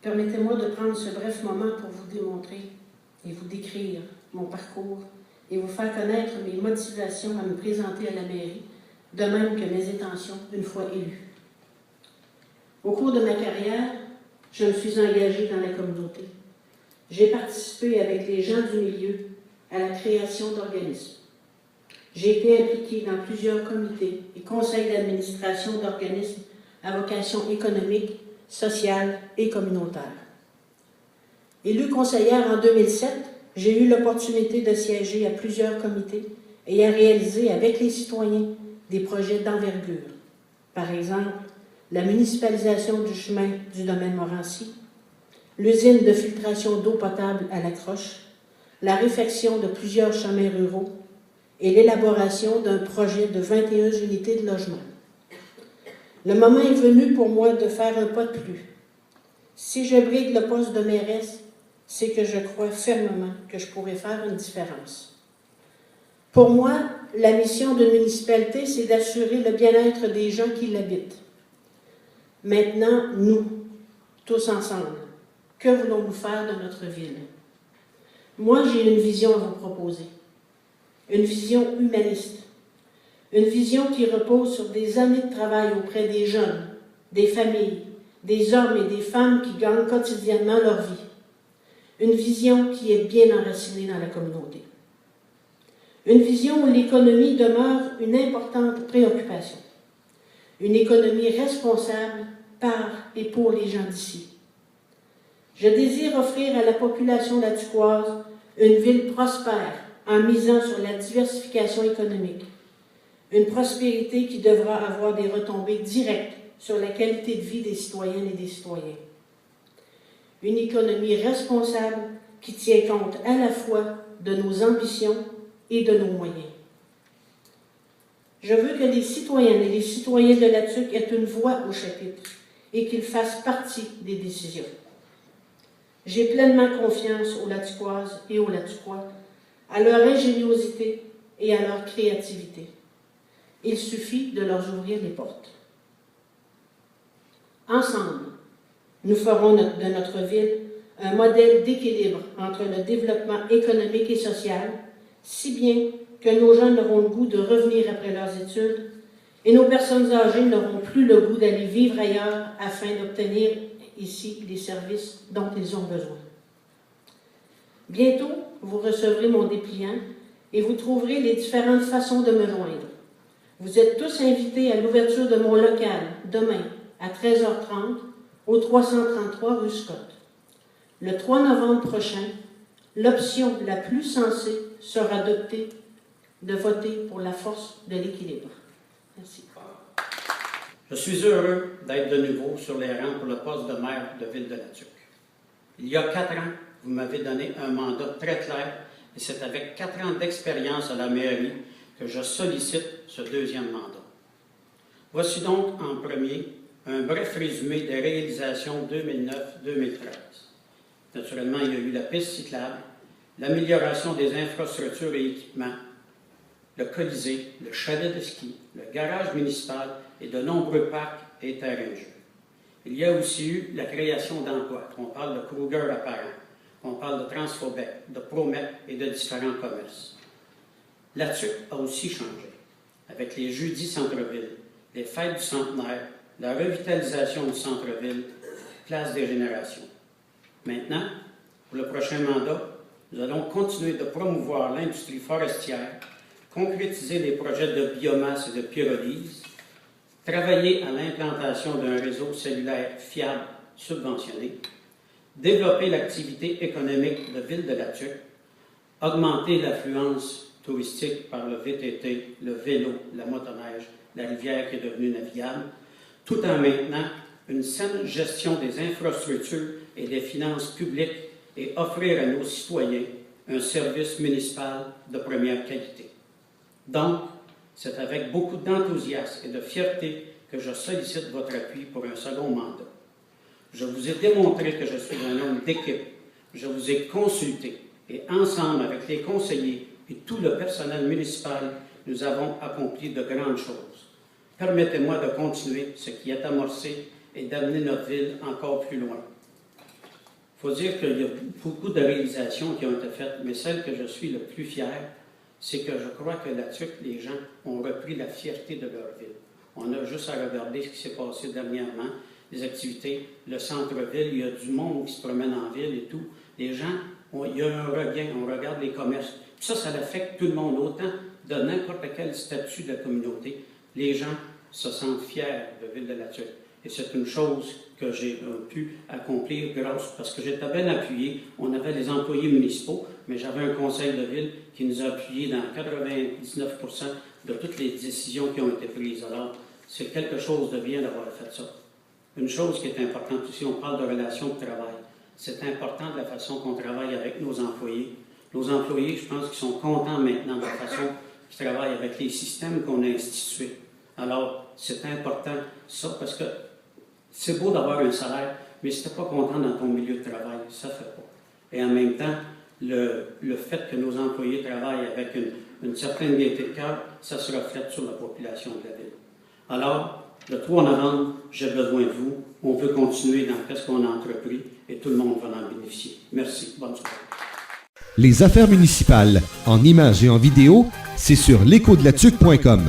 Permettez-moi de prendre ce bref moment pour vous démontrer et vous décrire mon parcours et vous faire connaître mes motivations à me présenter à la mairie, de même que mes intentions une fois élue. Au cours de ma carrière, je me suis engagée dans la communauté. J'ai participé avec les gens du milieu à la création d'organismes. J'ai été impliquée dans plusieurs comités et conseils d'administration d'organismes à vocation économique, sociale et communautaire. Élue conseillère en 2007, j'ai eu l'opportunité de siéger à plusieurs comités et à réaliser avec les citoyens des projets d'envergure. Par exemple, la municipalisation du chemin du domaine Morancy, l'usine de filtration d'eau potable à La Croche, la réfection de plusieurs chemins ruraux et l'élaboration d'un projet de 21 unités de logement. Le moment est venu pour moi de faire un pas de plus. Si je brigue le poste de mairesse, c'est que je crois fermement que je pourrais faire une différence. Pour moi, la mission d'une municipalité, c'est d'assurer le bien-être des gens qui l'habitent. Maintenant, nous, tous ensemble, que voulons-nous faire de notre ville? Moi, j'ai une vision à vous proposer. Une vision humaniste. Une vision qui repose sur des années de travail auprès des jeunes, des familles, des hommes et des femmes qui gagnent quotidiennement leur vie. Une vision qui est bien enracinée dans la communauté. Une vision où l'économie demeure une importante préoccupation. Une économie responsable par et pour les gens d'ici. Je désire offrir à la population latucoise une ville prospère en misant sur la diversification économique. Une prospérité qui devra avoir des retombées directes sur la qualité de vie des citoyennes et des citoyens. Une économie responsable qui tient compte à la fois de nos ambitions et de nos moyens. Je veux que les citoyennes et les citoyens de Latuc aient une voix au chapitre et qu'ils fassent partie des décisions. J'ai pleinement confiance aux Latucoises et aux Latucois, à leur ingéniosité et à leur créativité. Il suffit de leur ouvrir les portes. Ensemble, nous ferons de notre ville un modèle d'équilibre entre le développement économique et social, si bien que nos jeunes auront le goût de revenir après leurs études et nos personnes âgées n'auront plus le goût d'aller vivre ailleurs afin d'obtenir ici les services dont ils ont besoin. Bientôt, vous recevrez mon dépliant et vous trouverez les différentes façons de me joindre. Vous êtes tous invités à l'ouverture de mon local demain à 13h30 au 333 rue Scott. Le 3 novembre prochain, l'option la plus sensée sera adoptée de voter pour la force de l'équilibre. Merci. Je suis heureux d'être de nouveau sur les rangs pour le poste de maire de Ville de Latuc. Il y a 4 ans, vous m'avez donné un mandat très clair et c'est avec 4 ans d'expérience à la mairie que je sollicite ce deuxième mandat. Voici donc en premier un bref résumé des réalisations 2009-2013. Naturellement, il y a eu la piste cyclable, l'amélioration des infrastructures et équipements, le Colisée, le chalet de ski, le garage municipal et de nombreux parcs et terrains de jeu. Il y a aussi eu la création d'emplois. On parle de Kruger Apparent, on parle de Transfobec, de Promet et de différents commerces. Latuc a aussi changé, avec les jeudis centre-ville, les fêtes du centenaire, la revitalisation du centre-ville, place des générations. Maintenant, pour le prochain mandat, nous allons continuer de promouvoir l'industrie forestière, concrétiser les projets de biomasse et de pyrolyse, travailler à l'implantation d'un réseau cellulaire fiable subventionné, développer l'activité économique de Ville de Latuc, augmenter l'affluence touristique par le VTT, le vélo, la motoneige, la rivière qui est devenue navigable, tout en maintenant une saine gestion des infrastructures et des finances publiques et offrir à nos citoyens un service municipal de première qualité. Donc, c'est avec beaucoup d'enthousiasme et de fierté que je sollicite votre appui pour un second mandat. Je vous ai démontré que je suis un homme d'équipe. Je vous ai consulté et ensemble avec les conseillers et tout le personnel municipal, nous avons accompli de grandes choses. Permettez-moi de continuer ce qui est amorcé et d'amener notre ville encore plus loin. faut dire qu'il y a beaucoup de réalisations qui ont été faites, mais celle que je suis le plus fier, c'est que je crois que là-dessus, les gens ont repris la fierté de leur ville. On a juste à regarder ce qui s'est passé dernièrement, les activités, le centre-ville, il y a du monde qui se promène en ville et tout. Les gens, il y a un regain, on regarde les commerces. Ça affecte tout le monde, autant de n'importe quel statut de la communauté. Les gens se sentent fiers de Ville-de-la-Tuque. Et c'est une chose que j'ai pu accomplir parce que j'étais bien appuyé. On avait les employés municipaux, mais j'avais un conseil de ville qui nous a appuyés dans 99% de toutes les décisions qui ont été prises. Alors, c'est quelque chose de bien d'avoir fait ça. Une chose qui est importante aussi, on parle de relations de travail. C'est important de la façon qu'on travaille avec nos employés. Nos employés, je pense qu'ils sont contents maintenant de la façon qu'ils travaillent avec les systèmes qu'on a institués. Alors, c'est important ça parce que c'est beau d'avoir un salaire, mais si tu n'es pas content dans ton milieu de travail, ça ne fait pas. Et en même temps, le fait que nos employés travaillent avec une certaine gaieté de cœur, ça se reflète sur la population de la ville. Alors, le 3 novembre, j'ai besoin de vous. On veut continuer dans ce qu'on a entrepris et tout le monde va en bénéficier. Merci. Bonne soirée. Les affaires municipales, en images et en vidéo, c'est sur lecodelatuque.com.